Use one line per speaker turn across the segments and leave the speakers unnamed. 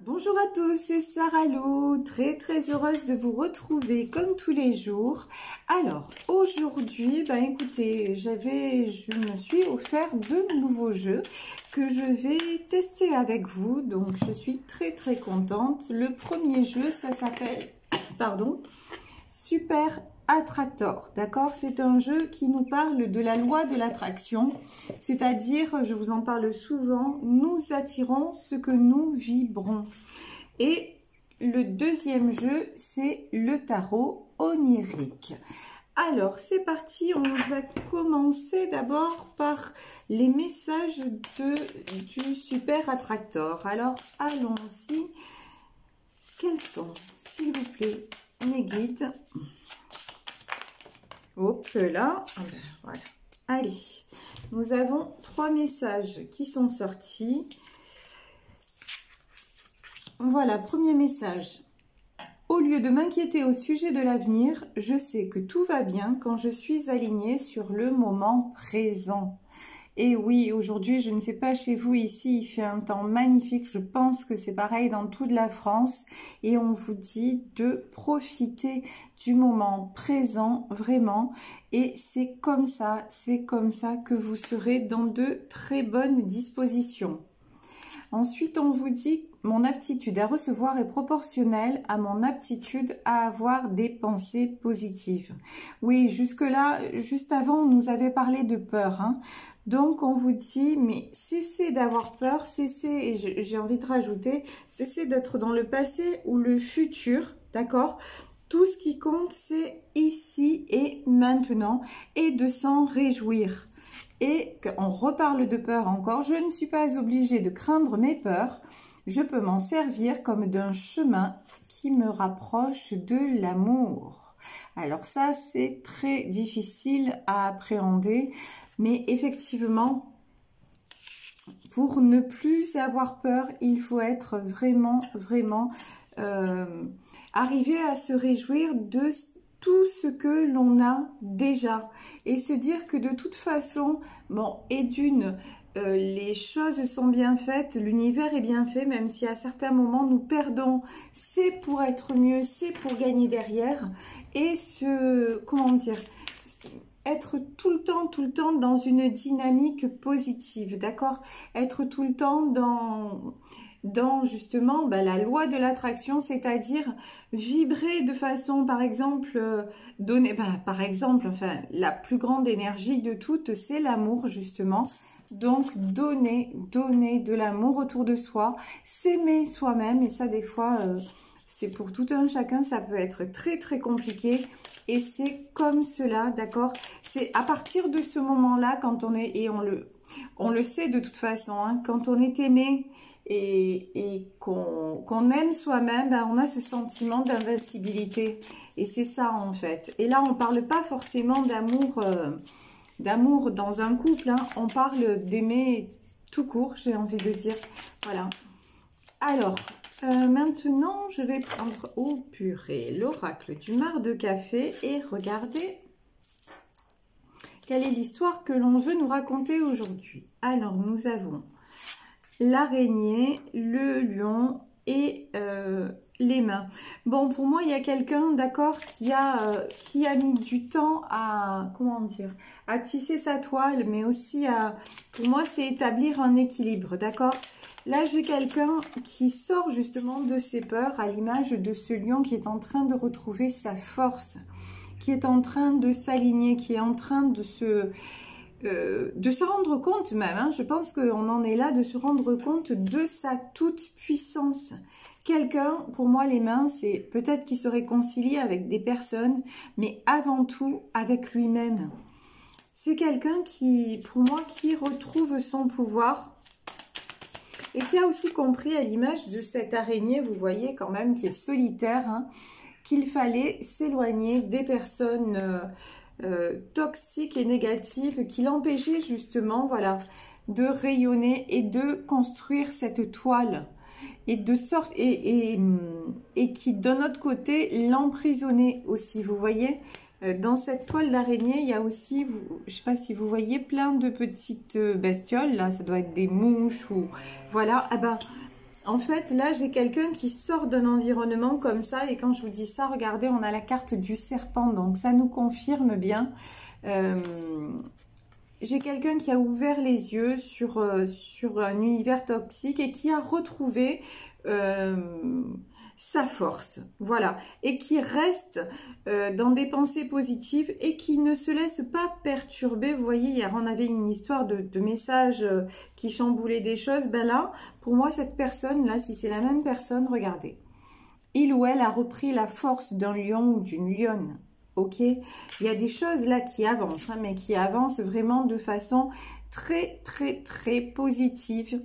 Bonjour à tous, c'est Sarah Lou, très heureuse de vous retrouver comme tous les jours. Alors aujourd'hui, écoutez, je me suis offert de nouveaux jeux que je vais tester avec vous, donc je suis très contente. Le premier jeu, ça s'appelle, pardon, Super Attractor, d'accord? C'est un jeu qui nous parle de la loi de l'attraction, c'est-à-dire, je vous en parle souvent, nous attirons ce que nous vibrons. Et le deuxième jeu, c'est le tarot onirique. Alors, c'est parti, on va commencer d'abord par les messages du Super Attractor. Alors, allons-y. Quels sont, s'il vous plaît, mes guides? Hop là, voilà. Allez, nous avons 3 messages qui sont sortis. Voilà, premier message. Au lieu de m'inquiéter au sujet de l'avenir, je sais que tout va bien quand je suis alignée sur le moment présent. Et oui, aujourd'hui, je ne sais pas chez vous ici, il fait un temps magnifique. Je pense que c'est pareil dans toute la France. Et on vous dit de profiter du moment présent, vraiment. Et c'est comme ça que vous serez dans de très bonnes dispositions. Ensuite, on vous dit « Mon aptitude à recevoir est proportionnelle à mon aptitude à avoir des pensées positives. » Oui, jusque-là, juste avant, on nous avait parlé de peur. Hein. Donc, on vous dit « Mais cessez d'avoir peur, cessez, et j'ai envie de rajouter, cessez d'être dans le passé ou le futur, d'accord ? Tout ce qui compte, c'est ici et maintenant et de s'en réjouir. » Et qu'on reparle de peur encore, je ne suis pas obligée de craindre mes peurs, je peux m'en servir comme d'un chemin qui me rapproche de l'amour. Alors ça, c'est très difficile à appréhender, mais effectivement, pour ne plus avoir peur, il faut être vraiment arriver à se réjouir de tout ce que l'on a déjà et se dire que de toute façon, bon, et d'une, les choses sont bien faites, l'univers est bien fait, même si à certains moments nous perdons, c'est pour être mieux, c'est pour gagner derrière et comment dire, être tout le temps dans une dynamique positive, d'accord? Être tout le temps dans justement la loi de l'attraction, c'est-à-dire vibrer de façon, par exemple, donner, par exemple, enfin, la plus grande énergie de toutes, c'est l'amour, justement. Donc, donner de l'amour autour de soi, s'aimer soi-même, et ça, des fois, c'est pour tout un chacun, ça peut être très compliqué, et c'est comme cela, d'accord? C'est à partir de ce moment-là, quand on est, et on le sait de toute façon, hein, quand on est aimé, et qu'on aime soi-même, on a ce sentiment d'invincibilité. Et c'est ça en fait. Et là, on ne parle pas forcément d'amour dans un couple. Hein. On parle d'aimer tout court, j'ai envie de dire. Voilà. Alors, maintenant, je vais prendre au purée l'oracle du mar de café et regarder quelle est l'histoire que l'on veut nous raconter aujourd'hui. Alors, nous avons l'araignée, le lion et les mains. Bon, pour moi, il y a quelqu'un, d'accord, qui a mis du temps à, comment dire, à tisser sa toile, mais aussi pour moi, c'est établir un équilibre, d'accord? Là, j'ai quelqu'un qui sort justement de ses peurs à l'image de ce lion qui est en train de retrouver sa force, qui est en train de s'aligner, qui est en train de se rendre compte même, hein, je pense qu'on en est là, de se rendre compte de sa toute puissance. Quelqu'un, pour moi les mains, c'est peut-être qu'il se réconcilie avec des personnes, mais avant tout avec lui-même. C'est quelqu'un qui, pour moi, qui retrouve son pouvoir et qui a aussi compris à l'image de cette araignée, vous voyez quand même, qui est solitaire, hein, qu'il fallait s'éloigner des personnes toxiques et négatives qui l'empêchaient justement, voilà, de rayonner et de construire cette toile et de sorte et qui d'un autre côté l'emprisonnait aussi, vous voyez. Dans cette toile d'araignée, il y a aussi, je ne sais pas si vous voyez, plein de petites bestioles, là, ça doit être des mouches ou voilà, En fait, là, j'ai quelqu'un qui sort d'un environnement comme ça. Et quand je vous dis ça, regardez, on a la carte du serpent. Donc, ça nous confirme bien. J'ai quelqu'un qui a ouvert les yeux sur un univers toxique et qui a retrouvé sa force, voilà, et qui reste dans des pensées positives et qui ne se laisse pas perturber. Vous voyez, hier on avait une histoire de messages qui chamboulaient des choses. Ben là, pour moi, cette personne là, si c'est la même personne, regardez, il ou elle a repris la force d'un lion ou d'une lionne. Ok, il y a des choses là qui avancent, hein, mais qui avancent vraiment de façon très positive,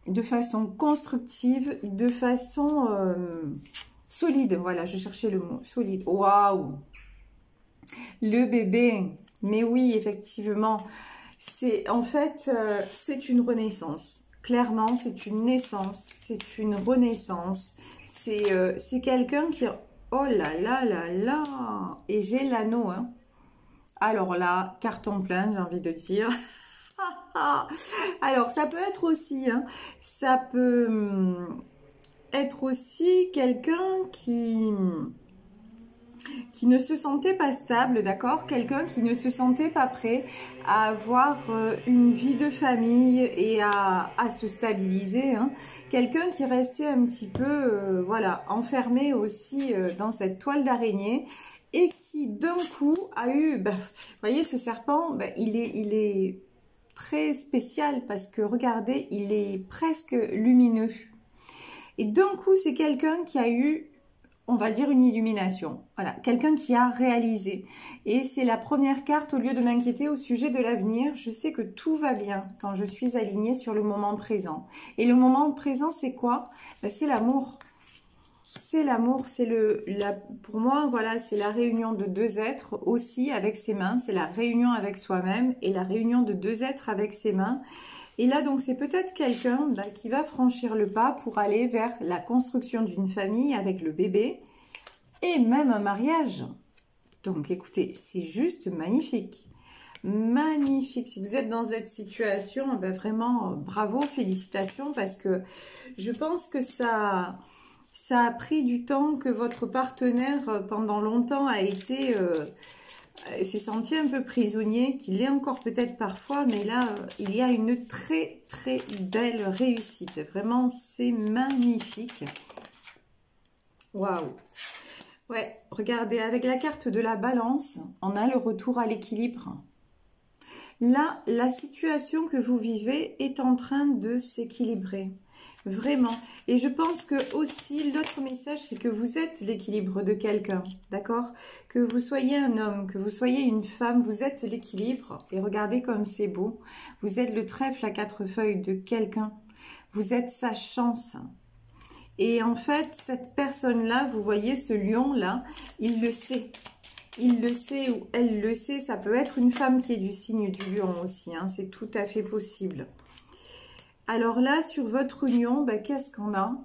de façon constructive, de façon solide. Voilà, je cherchais le mot, solide. Waouh! Le bébé, mais oui, effectivement, c'est en fait, c'est une renaissance. Clairement, c'est une naissance, c'est une renaissance. C'est quelqu'un qui... Oh là là là là! Et j'ai l'anneau, hein. Alors là, carton plein, j'ai envie de dire. Alors, ça peut être aussi, hein, ça peut être aussi quelqu'un qui ne se sentait pas stable, d'accord? Quelqu'un qui ne se sentait pas prêt à avoir une vie de famille et à se stabiliser, hein. Quelqu'un qui restait un petit peu, voilà, enfermé aussi dans cette toile d'araignée et qui d'un coup a eu, vous voyez, ce serpent, il est très spécial parce que regardez, il est presque lumineux. Et d'un coup, c'est quelqu'un qui a eu, on va dire, une illumination. Voilà, quelqu'un qui a réalisé. Et c'est la première carte, au lieu de m'inquiéter au sujet de l'avenir, je sais que tout va bien quand je suis alignée sur le moment présent. Et le moment présent, c'est quoi? C'est l'amour. C'est l'amour, pour moi, voilà, c'est la réunion de deux êtres aussi avec ses mains. C'est la réunion avec soi-même et la réunion de deux êtres avec ses mains. Et là, donc, c'est peut-être quelqu'un qui va franchir le pas pour aller vers la construction d'une famille avec le bébé et même un mariage. Donc, écoutez, c'est juste magnifique. Magnifique. Si vous êtes dans cette situation, vraiment, bravo, félicitations, parce que je pense que ça a pris du temps, que votre partenaire, pendant longtemps, s'est senti un peu prisonnier, qu'il l'est encore peut-être parfois, mais là, il y a une très belle réussite. Vraiment, c'est magnifique. Waouh! Ouais, regardez, avec la carte de la balance, on a le retour à l'équilibre. Là, la situation que vous vivez est en train de s'équilibrer. Vraiment. Et je pense que aussi, l'autre message, c'est que vous êtes l'équilibre de quelqu'un, d'accord? Que vous soyez un homme, que vous soyez une femme, vous êtes l'équilibre. Et regardez comme c'est beau. Vous êtes le trèfle à 4 feuilles de quelqu'un. Vous êtes sa chance. Et en fait, cette personne-là, vous voyez ce lion-là, il le sait. Il le sait ou elle le sait. Ça peut être une femme qui est du signe du lion aussi, hein, c'est tout à fait possible. Alors là, sur votre union, qu'est-ce qu'on a?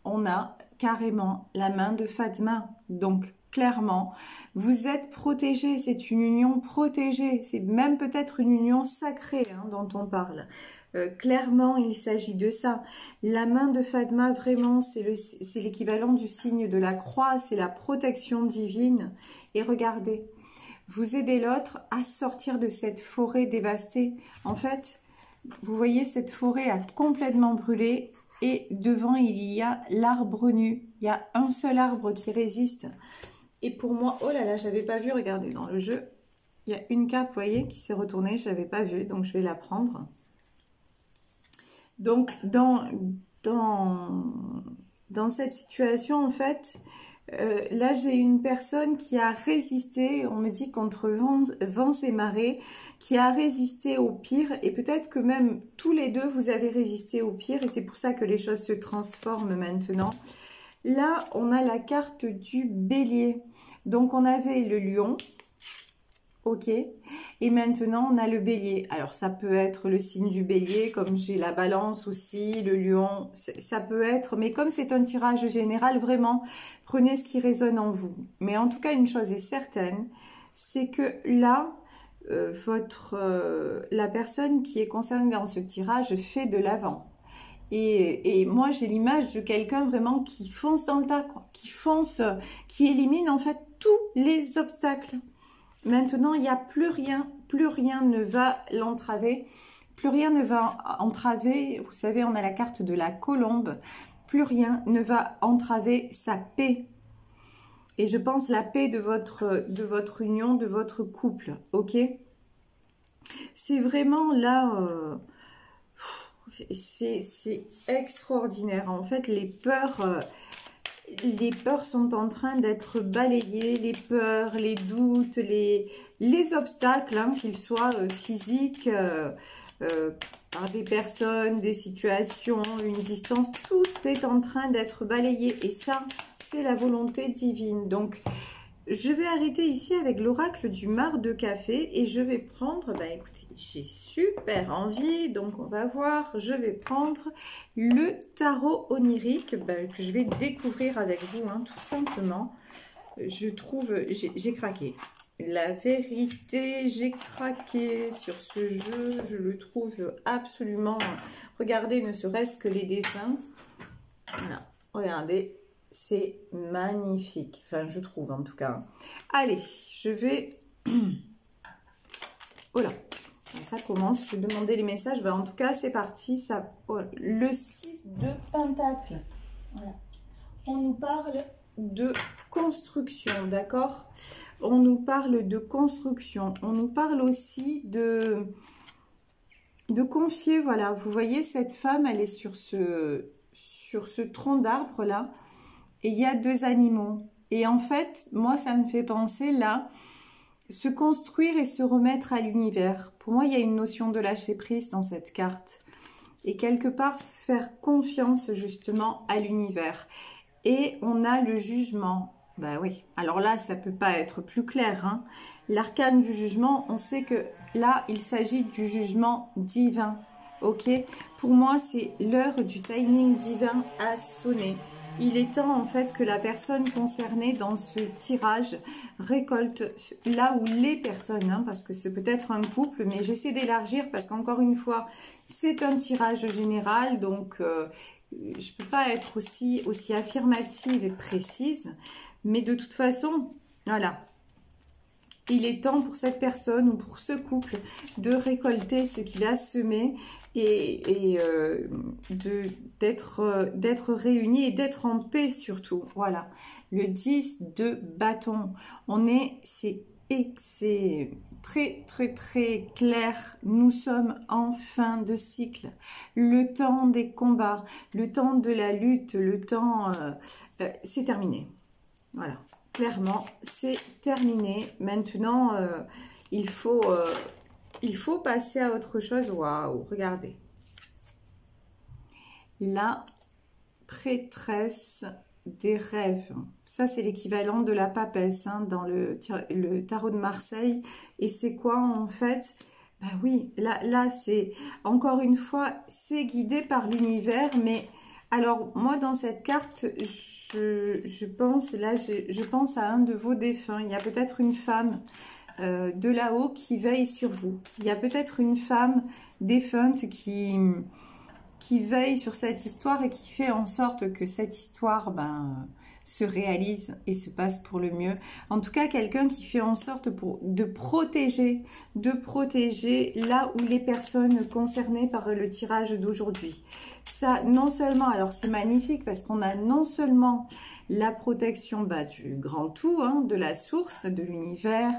On a carrément la main de Fatma. Donc, clairement, vous êtes protégés. C'est une union protégée. C'est même peut-être une union sacrée, hein, dont on parle. Clairement, il s'agit de ça. La main de Fatma, vraiment, c'est l'équivalent du signe de la croix. C'est la protection divine. Et regardez, vous aidez l'autre à sortir de cette forêt dévastée. En fait, vous voyez, cette forêt a complètement brûlé et devant, il y a l'arbre nu. Il y a un seul arbre qui résiste. Et pour moi, oh là là, j'avais pas vu, regardez, dans le jeu, il y a une carte, vous voyez, qui s'est retournée, je n'avais pas vu, donc je vais la prendre. Donc, dans cette situation, en fait, là, j'ai une personne qui a résisté, on me dit, contre vents et marées, qui a résisté au pire. Et peut-être que même tous les deux, vous avez résisté au pire. Et c'est pour ça que les choses se transforment maintenant. Là, on a la carte du bélier. Donc, on avait le lion. Ok. Et maintenant, on a le bélier. Alors, ça peut être le signe du bélier, comme j'ai la balance aussi, le lion. Ça peut être, mais comme c'est un tirage général, vraiment, prenez ce qui résonne en vous. Mais en tout cas, une chose est certaine, c'est que là, la personne qui est concernée dans ce tirage fait de l'avant. Et moi, j'ai l'image de quelqu'un vraiment qui fonce dans le tas, quoi, qui fonce, qui élimine en fait tous les obstacles. Maintenant, il n'y a plus rien ne va l'entraver. Plus rien ne va entraver, vous savez, on a la carte de la colombe, plus rien ne va entraver sa paix. Et je pense la paix de votre union, de votre couple, ok? C'est vraiment là, c'est extraordinaire. En fait, les peurs sont en train d'être balayées, les peurs, les doutes, les obstacles, hein, qu'ils soient physiques, par des personnes, des situations, une distance, tout est en train d'être balayé. Et ça, c'est la volonté divine. Donc, je vais arrêter ici avec l'oracle du marc de café et je vais prendre, bah écoutez, j'ai super envie, donc on va voir, je vais prendre le tarot onirique que je vais découvrir avec vous, hein, tout simplement. Je trouve, j'ai craqué. La vérité, j'ai craqué sur ce jeu, je le trouve absolument... Regardez, ne serait-ce que les dessins. Voilà, regardez. C'est magnifique. Enfin, je trouve en tout cas. Allez, je vais... Oh là, ça commence. Je vais demander les messages. Ben, en tout cas, c'est parti. Ça... Oh, le 6 de Pentacle. Voilà. On nous parle de construction, d'accord? On nous parle de construction. On nous parle aussi de confier. Voilà, vous voyez, cette femme, elle est sur ce tronc d'arbre là. Et il y a deux animaux. Et en fait, moi, ça me fait penser là, se construire et se remettre à l'univers. Pour moi, il y a une notion de lâcher prise dans cette carte. Et quelque part, faire confiance justement à l'univers. Et on a le jugement. Ben oui. Alors là, ça peut pas être plus clair, hein. L'arcane du jugement, on sait que là, il s'agit du jugement divin. Ok? Pour moi, c'est l'heure du timing divin à sonner. Il est temps en fait que la personne concernée dans ce tirage récolte là où les personnes, hein, parce que c'est peut-être un couple, mais j'essaie d'élargir parce qu'encore une fois, c'est un tirage général, donc je ne peux pas être aussi affirmative et précise, mais de toute façon, voilà. Il est temps pour cette personne ou pour ce couple de récolter ce qu'il a semé et d'être réunis et d'être en paix surtout. Voilà, le 10 de bâton. C'est très très très clair. Nous sommes en fin de cycle. Le temps des combats, le temps de la lutte, le temps... c'est terminé. Voilà. Clairement, c'est terminé. Maintenant, il faut passer à autre chose. Waouh, regardez. La prêtresse des rêves. Ça, c'est l'équivalent de la papesse, hein, dans le tarot de Marseille. Et c'est quoi, en fait? Ben oui, là c'est, encore une fois, c'est guidé par l'univers, mais... Alors, moi, dans cette carte, je pense à un de vos défunts. Il y a peut-être une femme de là-haut qui veille sur vous. Il y a peut-être une femme défunte qui veille sur cette histoire et qui fait en sorte que cette histoire se réalise et se passe pour le mieux. En tout cas, quelqu'un qui fait en sorte de protéger là où les personnes concernées par le tirage d'aujourd'hui. Ça, non seulement, alors c'est magnifique parce qu'on a non seulement la protection du grand tout, hein, de la source, de l'univers,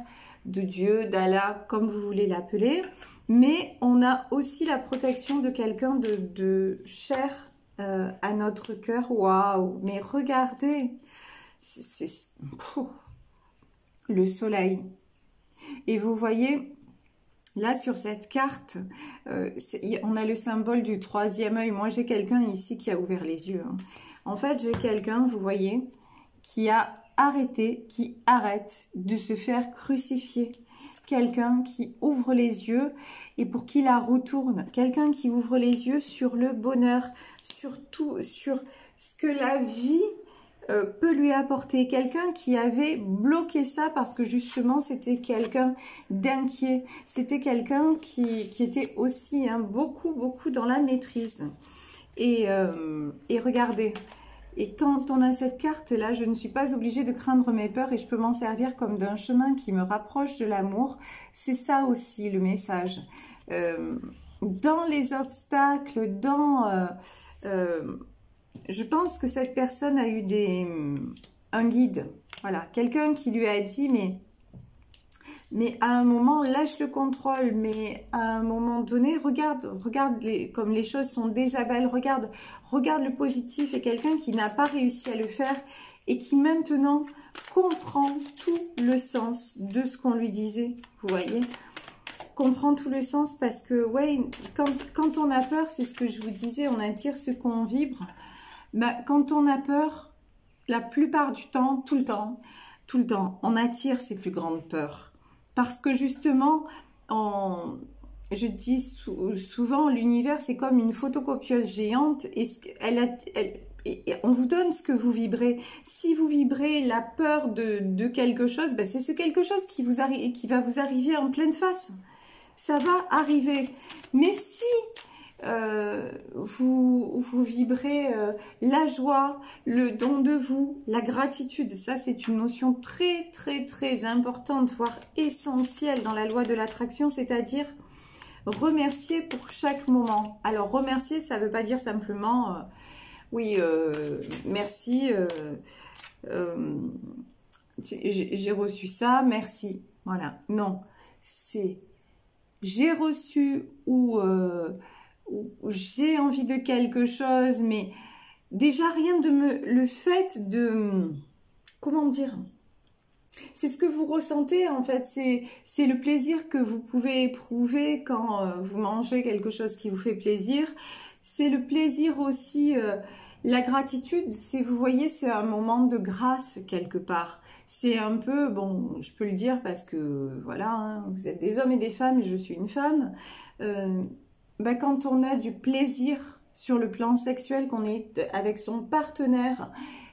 de Dieu, d'Allah, comme vous voulez l'appeler, mais on a aussi la protection de quelqu'un de cher à notre cœur. Waouh! Mais regardez, c'est le soleil. Et vous voyez, là sur cette carte, on a le symbole du troisième œil. Moi, j'ai quelqu'un ici qui a ouvert les yeux, hein. En fait, j'ai quelqu'un, vous voyez, qui a arrêté, qui arrête de se faire crucifier. Quelqu'un qui ouvre les yeux et pour qui la roue tourne. Quelqu'un qui ouvre les yeux sur le bonheur, sur tout, sur ce que la vie peut lui apporter. Quelqu'un qui avait bloqué ça parce que justement c'était quelqu'un d'inquiet. C'était quelqu'un qui était aussi beaucoup dans la maîtrise. Et regardez, et quand on a cette carte-là, je ne suis pas obligée de craindre mes peurs et je peux m'en servir comme d'un chemin qui me rapproche de l'amour. C'est ça aussi le message. Dans les obstacles, je pense que cette personne a eu un guide. Voilà, quelqu'un qui lui a dit, mais à un moment, lâche le contrôle, mais à un moment donné, regarde comme les choses sont déjà belles, regarde le positif, et quelqu'un qui n'a pas réussi à le faire et qui maintenant comprend tout le sens de ce qu'on lui disait, vous voyez, comprend tout le sens parce que, ouais, quand on a peur, c'est ce que je vous disais, on attire ce qu'on vibre. Bah, quand on a peur, la plupart du temps, tout le temps, on attire ses plus grandes peurs. Parce que justement, je dis souvent, l'univers, c'est comme une photocopieuse géante et on vous donne ce que vous vibrez. Si vous vibrez la peur de quelque chose, ben c'est ce quelque chose qui va vous arriver en pleine face. Ça va arriver. Mais si vous vibrez la joie, le don de vous, la gratitude. Ça, c'est une notion très, très, très importante, voire essentielle dans la loi de l'attraction, c'est-à-dire remercier pour chaque moment. Alors, remercier, ça ne veut pas dire simplement, oui, merci, j'ai reçu ça, merci. Voilà, non, c'est j'ai reçu ou j'ai envie de quelque chose, mais déjà rien de le fait de, comment dire, c'est ce que vous ressentez en fait, c'est le plaisir que vous pouvez éprouver quand vous mangez quelque chose qui vous fait plaisir, c'est le plaisir aussi, la gratitude, vous voyez, c'est un moment de grâce quelque part. C'est un peu, bon, je peux le dire parce que, voilà, hein, vous êtes des hommes et des femmes et je suis une femme. Ben, quand on a du plaisir sur le plan sexuel, qu'on est avec son partenaire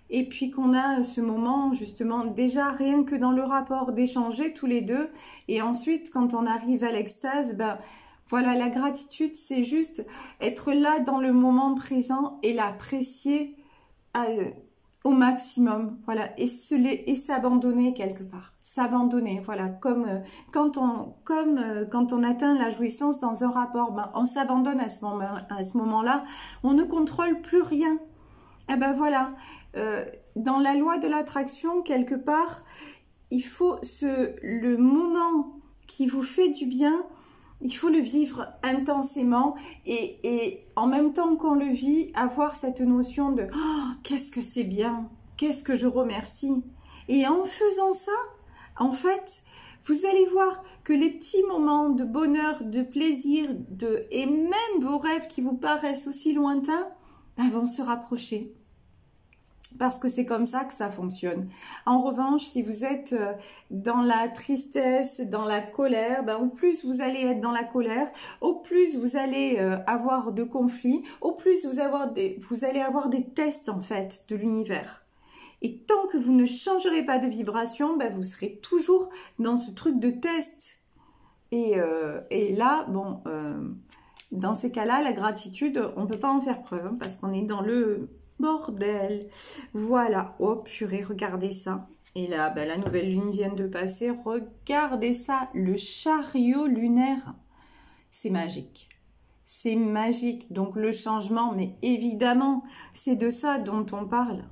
et puis qu'on a ce moment justement déjà rien que dans le rapport d'échanger tous les deux et ensuite quand on arrive à l'extase, ben voilà, la gratitude c'est juste être là dans le moment présent et l'apprécier au maximum, voilà, et s'abandonner quelque part, s'abandonner, voilà, comme quand on atteint la jouissance dans un rapport, ben, on s'abandonne à ce moment-là, on ne contrôle plus rien. Et ben voilà, dans la loi de l'attraction, quelque part, il faut le moment qui vous fait du bien, il faut le vivre intensément et en même temps qu'on le vit, avoir cette notion de oh, qu'est-ce que c'est bien, qu'est-ce que je remercie. Et en faisant ça, en fait, vous allez voir que les petits moments de bonheur, de plaisir, et même vos rêves qui vous paraissent aussi lointains, ben, vont se rapprocher. Parce que c'est comme ça que ça fonctionne. En revanche, si vous êtes dans la tristesse, dans la colère, ben, au plus vous allez être dans la colère, au plus vous allez avoir de conflits, au plus vous allez avoir des tests en fait de l'univers. Et tant que vous ne changerez pas de vibration, ben, vous serez toujours dans ce truc de test. Et là, bon, dans ces cas-là, la gratitude, on ne peut pas en faire preuve hein, parce qu'on est dans le bordel. Voilà. Oh purée, regardez ça. Et là, ben, la nouvelle lune vient de passer. Regardez ça. Le chariot lunaire. C'est magique. C'est magique. Donc le changement, mais évidemment, c'est de ça dont on parle.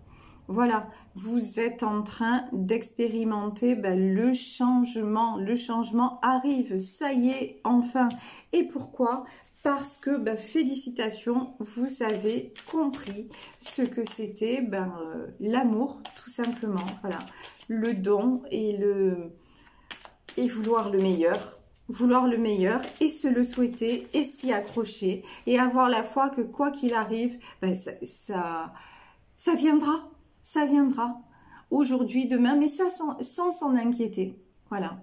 Voilà. Vous êtes en train d'expérimenter ben, le changement. Le changement arrive. Ça y est, enfin. Et pourquoi ? Parce que, ben, félicitations, vous avez compris ce que c'était ben, l'amour, tout simplement. Voilà, le don et vouloir le meilleur. Vouloir le meilleur et se le souhaiter et s'y accrocher. Et avoir la foi que quoi qu'il arrive, ben, ça viendra. Ça viendra. Aujourd'hui, demain, mais ça sans s'en inquiéter. Voilà.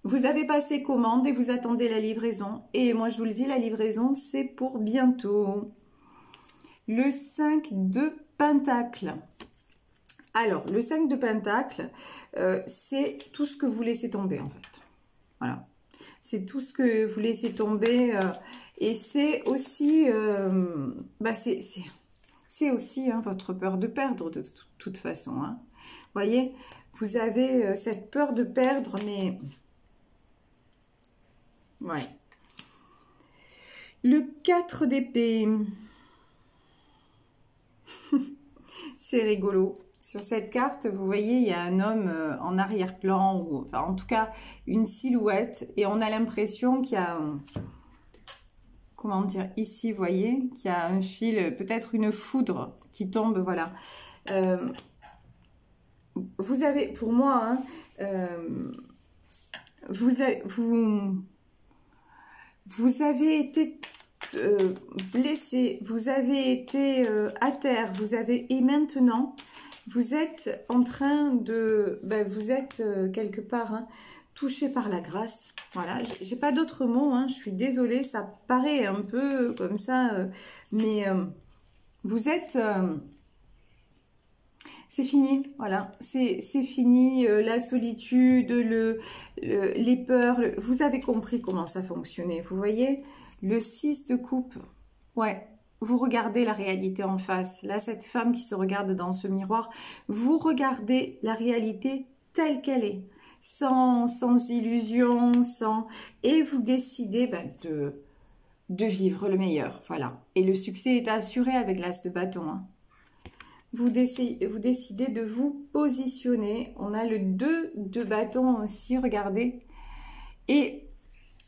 Vous avez passé commande et vous attendez la livraison. Et moi, je vous le dis, la livraison, c'est pour bientôt. Le 5 de Pentacle. Alors, le 5 de Pentacle, c'est tout ce que vous laissez tomber, en fait. Voilà. C'est tout ce que vous laissez tomber. Et c'est aussi, c'est aussi hein, votre peur de perdre de toute façon. Hein. Vous voyez, vous avez cette peur de perdre, mais... Ouais. Le 4 d'épée. C'est rigolo. Sur cette carte, vous voyez, il y a un homme en arrière-plan, ou enfin, en tout cas, une silhouette. Et on a l'impression qu'il y a... comment dire, ici, vous voyez, qu'il y a un fil, peut-être une foudre qui tombe, voilà. Vous avez, pour moi, hein, vous avez été blessé, vous avez été à terre, et maintenant, vous êtes en train de, vous êtes quelque part hein, touché par la grâce. Voilà, j'ai pas d'autres mots, hein, je suis désolée, ça paraît un peu comme ça, mais vous êtes... c'est fini, voilà, c'est fini, la solitude, les peurs, vous avez compris comment ça fonctionnait, vous voyez, le 6 de coupe, ouais, vous regardez la réalité en face, là, cette femme qui se regarde dans ce miroir, vous regardez la réalité telle qu'elle est, sans illusion, et vous décidez de vivre le meilleur, voilà, et le succès est assuré avec l'as de bâton, hein. Vous décidez de vous positionner. On a le 2 de bâton aussi, regardez. Et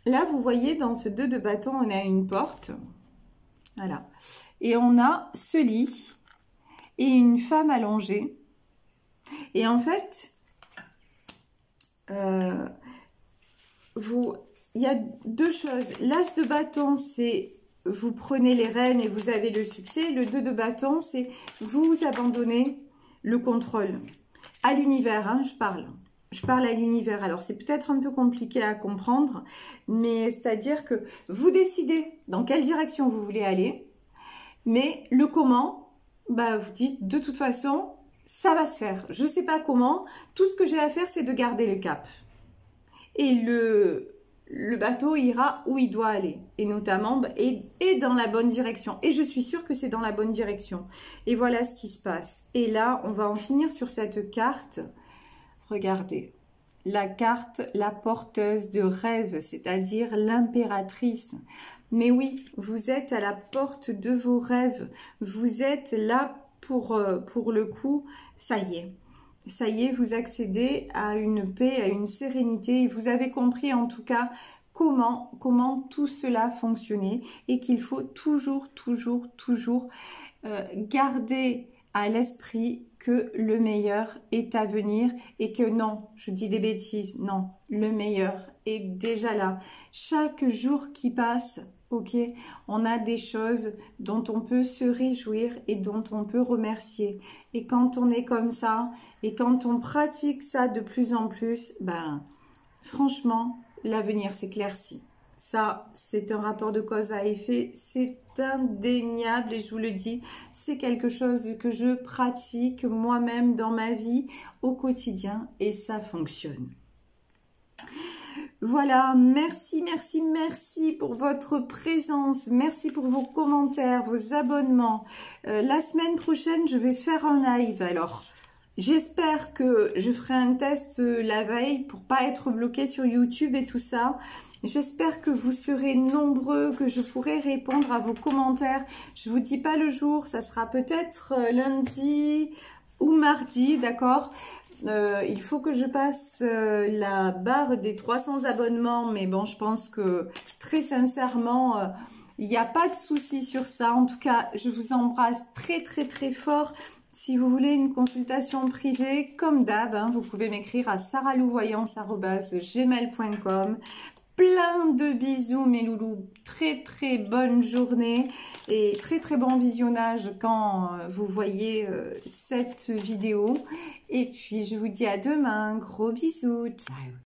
là, vous voyez, dans ce 2 de bâton, on a une porte. Voilà. Et on a ce lit et une femme allongée. Et en fait, il y a deux choses. L'as de bâton, c'est... vous prenez les rênes et vous avez le succès. Le 2 de bâton, c'est vous abandonnez le contrôle. À l'univers, hein, je parle. Je parle à l'univers. Alors, c'est peut-être un peu compliqué à comprendre, mais c'est-à-dire que vous décidez dans quelle direction vous voulez aller, mais le comment, vous dites de toute façon, ça va se faire. Je ne sais pas comment. Tout ce que j'ai à faire, c'est de garder le cap. Et le bateau ira où il doit aller, et notamment et dans la bonne direction. Et je suis sûre que c'est dans la bonne direction. Et voilà ce qui se passe. Et là, on va en finir sur cette carte. Regardez, la carte, la porteuse de rêve, c'est-à-dire l'impératrice. Mais oui, vous êtes à la porte de vos rêves. Vous êtes là pour le coup, ça y est. Ça y est, vous accédez à une paix, à une sérénité. Et vous avez compris en tout cas comment tout cela fonctionnait et qu'il faut toujours garder à l'esprit que le meilleur est à venir et que non, je dis des bêtises, non, le meilleur est déjà là. Chaque jour qui passe, ok, on a des choses dont on peut se réjouir et dont on peut remercier. Et quand on est comme ça, et quand on pratique ça de plus en plus, franchement, l'avenir s'éclaircit. Ça, c'est un rapport de cause à effet, c'est indéniable et je vous le dis, c'est quelque chose que je pratique moi-même dans ma vie au quotidien et ça fonctionne. Voilà, merci pour votre présence, merci pour vos commentaires, vos abonnements. La semaine prochaine, je vais faire un live. Alors, j'espère que je ferai un test la veille pour pas être bloqué sur YouTube et tout ça. J'espère que vous serez nombreux, que je pourrai répondre à vos commentaires. Je vous dis pas le jour, ça sera peut-être lundi ou mardi, d'accord ? Il faut que je passe la barre des 300 abonnements, mais bon, je pense que très sincèrement, il n'y a pas de souci sur ça. En tout cas, je vous embrasse très fort. Si vous voulez une consultation privée, comme d'hab, hein, vous pouvez m'écrire à sarahlouvoyance@gmail.com. Plein de bisous mes loulous, très bonne journée et très bon visionnage quand vous voyez cette vidéo. Et puis je vous dis à demain, gros bisous, ciao.